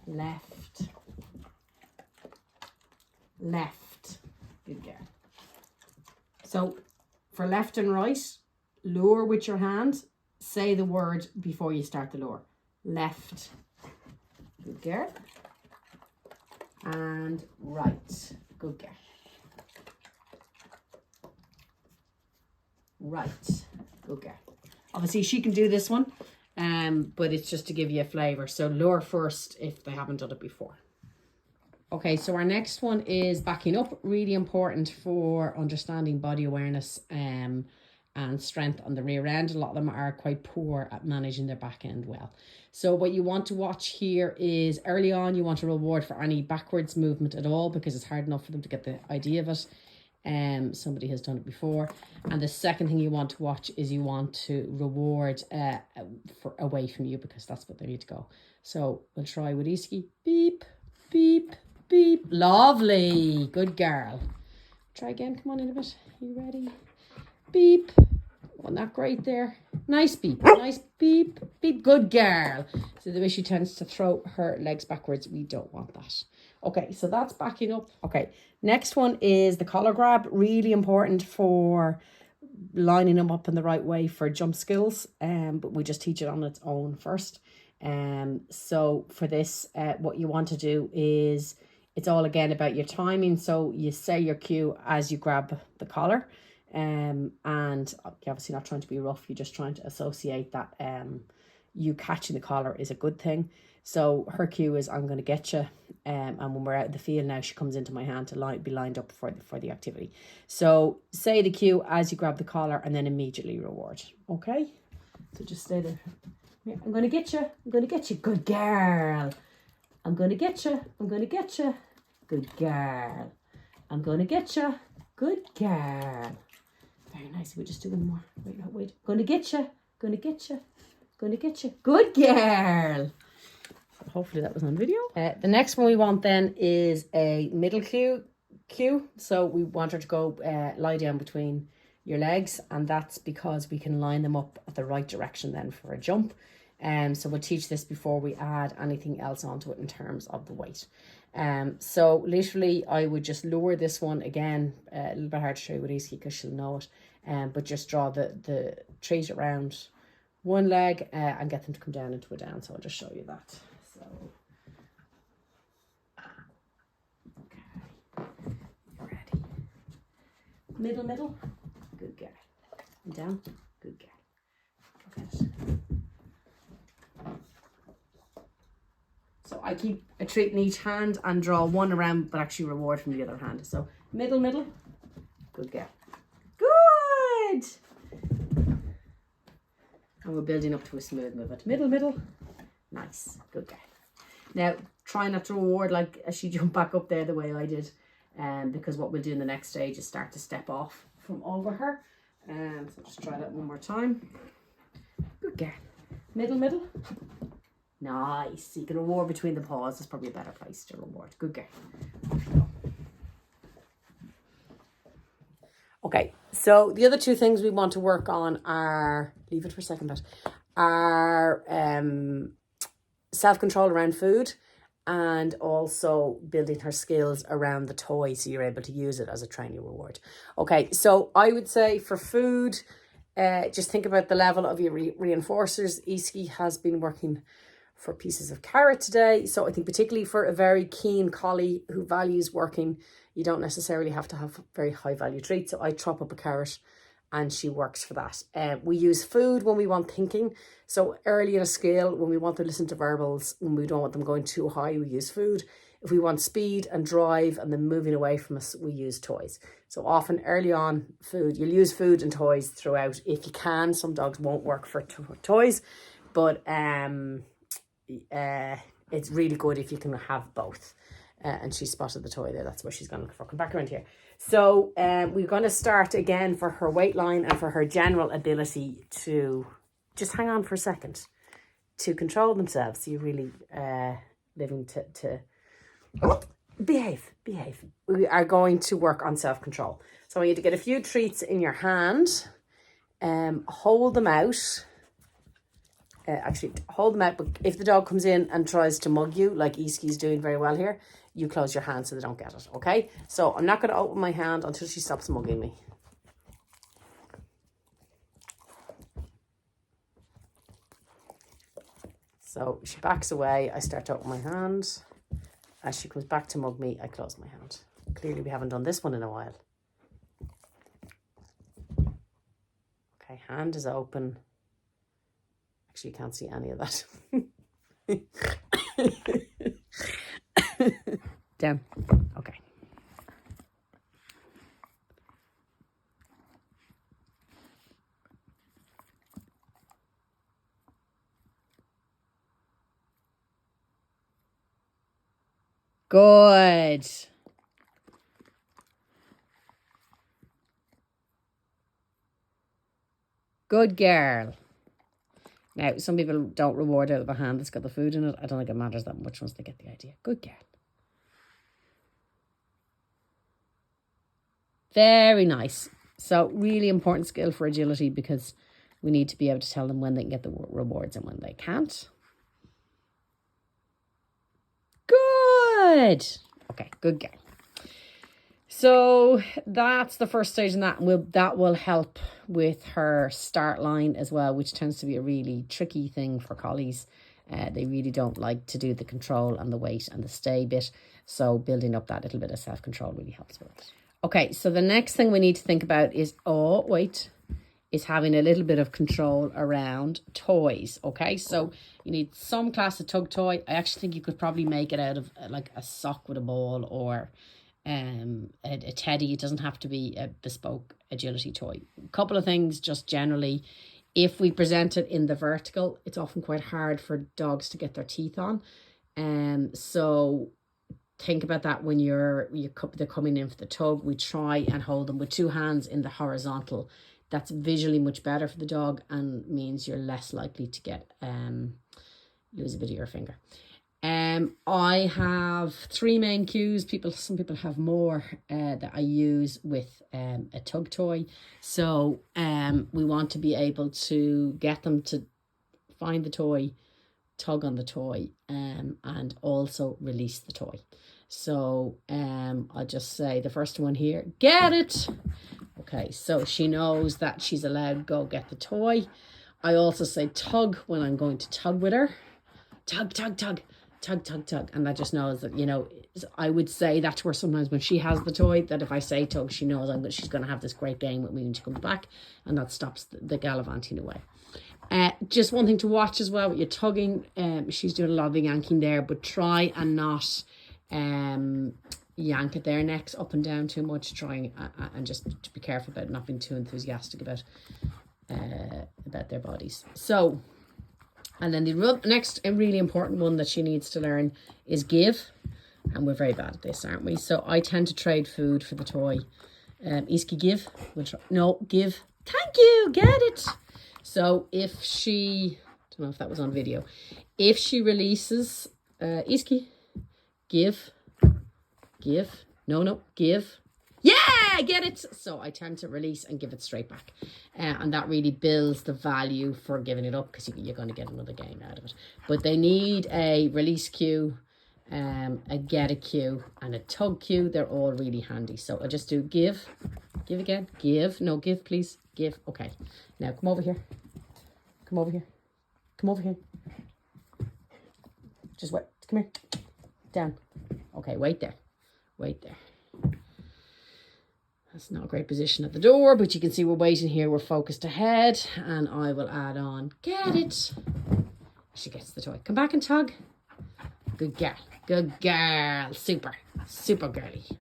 left, left. Good girl. So for left and right, lure with your hand. Say the word before you start the lure. Left. Good girl. And right. Good girl. Right. Good girl. Obviously she can do this one, but it's just to give you a flavour. So lure first if they haven't done it before. Okay, so our next one is backing up. Really important for understanding body awareness and strength on the rear end. A lot of them are quite poor at managing their back end well. So what you want to watch here is early on, you want to reward for any backwards movement at all because it's hard enough for them to get the idea of it. Somebody has done it before. And the second thing you want to watch is you want to reward for away from you because that's what they need to go. So we'll try with Iski. Beep, beep, beep. Lovely. Good girl. Try again. Come on in a bit. You ready? Beep. Well, not great there. Nice beep. Nice beep. Beep. Good girl. So the way she tends to throw her legs backwards, we don't want that. Okay, so that's backing up. Okay, next one is the collar grab. Really important for lining them up in the right way for jump skills. But we just teach it on its own first. So for this, what you want to do is, it's all again about your timing. So you say your cue as you grab the collar. And you're obviously not trying to be rough. You're just trying to associate that you catching the collar is a good thing. So her cue is, I'm going to get you. And when we're out in the field now, she comes into my hand to be lined up for the activity. So say the cue as you grab the collar and then immediately reward. Okay? So just stay there. Yeah, I'm going to get you. I'm going to get you. Good girl. I'm going to get you. I'm going to get you. Good girl. I'm going to get you. Good girl. Very nice. We'll just do one more. Wait. Going to get you. Going to get you. Going to get you. Good girl. Hopefully that was on video. The next one we want then is a middle cue. So we want her to go lie down between your legs, and that's because we can line them up at the right direction then for a jump. So we'll teach this before we add anything else onto it in terms of the weight. So literally I would just lower this one again, a little bit hard to show you with Iski because she'll know it. But just draw the treat around one leg and get them to come down into a down. So I'll just show you that. So, okay, you're ready. Middle, good girl. And down, good girl. Go get it. So I keep a treat in each hand and draw one around, but actually reward from the other hand. So middle, good girl. Good. And we're building up to a smooth movement. Middle, nice, good girl. Now try not to reward like as she jumped back up there the way I did, because what we'll do in the next stage is start to step off from over her. So just try that one more time. Good girl. Middle. Nice. So you can reward between the paws. It's probably a better place to reward. Good girl. Okay, so the other two things we want to work on are, leave it for a second, but are self-control around food and also building her skills around the toy so you're able to use it as a training reward. Okay, so I would say for food, just think about the level of your reinforcers. Iski has been working for pieces of carrot today. So I think particularly for a very keen collie who values working, you don't necessarily have to have very high value treats. So I chop up a carrot and she works for that. We use food when we want thinking. So early in a scale, when we want to listen to verbals, when we don't want them going too high, we use food. If we want speed and drive and then moving away from us, we use toys. So often early on food, you'll use food and toys throughout if you can. Some dogs won't work for toys, but it's really good if you can have both. And she spotted the toy there. That's where she's going to come back around here. So we're going to start again for her weight line and for her general ability to just hang on for a second, to control themselves. So you're really living to behave. We are going to work on self-control. So I want you to get a few treats in your hand, hold them out, actually hold them out, but if the dog comes in and tries to mug you, like Iski's doing very well here, you close your hand so they don't get it, okay? So I'm not going to open my hand until she stops mugging me. So she backs away, I start to open my hand. As she comes back to mug me, I close my hand. Clearly we haven't done this one in a while. Okay, hand is open. Actually, you can't see any of that. Down. Okay. Good. Good girl. Now, some people don't reward out of a hand that's got the food in it. I don't think it matters that much once they get the idea. Good girl. Very nice. So really important skill for agility, because we need to be able to tell them when they can get the rewards and when they can't. Good. Okay, good girl. So that's the first stage in that. That will help with her start line as well, which tends to be a really tricky thing for collies. They really don't like to do the control and the wait and the stay bit. So building up that little bit of self-control really helps with it. Okay, so the next thing we need to think about is, is having a little bit of control around toys. Okay, so you need some class of tug toy. I actually think you could probably make it out of like a sock with a ball, or a teddy. It doesn't have to be a bespoke agility toy. A couple of things just generally. If we present it in the vertical, it's often quite hard for dogs to get their teeth on. So think about that when they're coming in for the tug. We try and hold them with two hands in the horizontal. That's visually much better for the dog and means you're less likely to get lose a bit of your finger. I have three main cues. Some people have more that I use with a tug toy. So we want to be able to get them to find the toy, tug on the toy, and also release the toy. So I'll just say the first one here, get it. Okay, so she knows that she's allowed to go get the toy. I also say tug when I'm going to tug with her. Tug, tug, tug, tug, tug, tug. And that just knows that, you know, I would say that to her sometimes when she has the toy, that if I say tug, she knows she's going to have this great game with me when she comes back, and that stops the gallivanting away. Just one thing to watch as well with your tugging. She's doing a lot of the yanking there, but try and not yank at their necks up and down too much. Trying and just to be careful about not being too enthusiastic about their bodies. So, and then the next really important one that she needs to learn is give, and we're very bad at this, aren't we? So I tend to trade food for the toy. Iski, give. No, give. Thank you. Get it. So if she, I don't know if that was on video, if she releases, Iski, give, no, give. Yeah, get it. So I tend to release and give it straight back. And that really builds the value for giving it up, because you're going to get another game out of it. But they need a release cue, a get a cue, and a tug cue. They're all really handy. So I just do give again, give. No, give, please. Give. Okay. Now come over here. Come over here. Come over here. Just wait. Come here. Down. Okay, wait there. Wait there. That's not a great position at the door, but you can see we're waiting here. We're focused ahead, and I will add on, get it. She gets the toy. Come back and tug. Good girl. Good girl. Super. Super girly.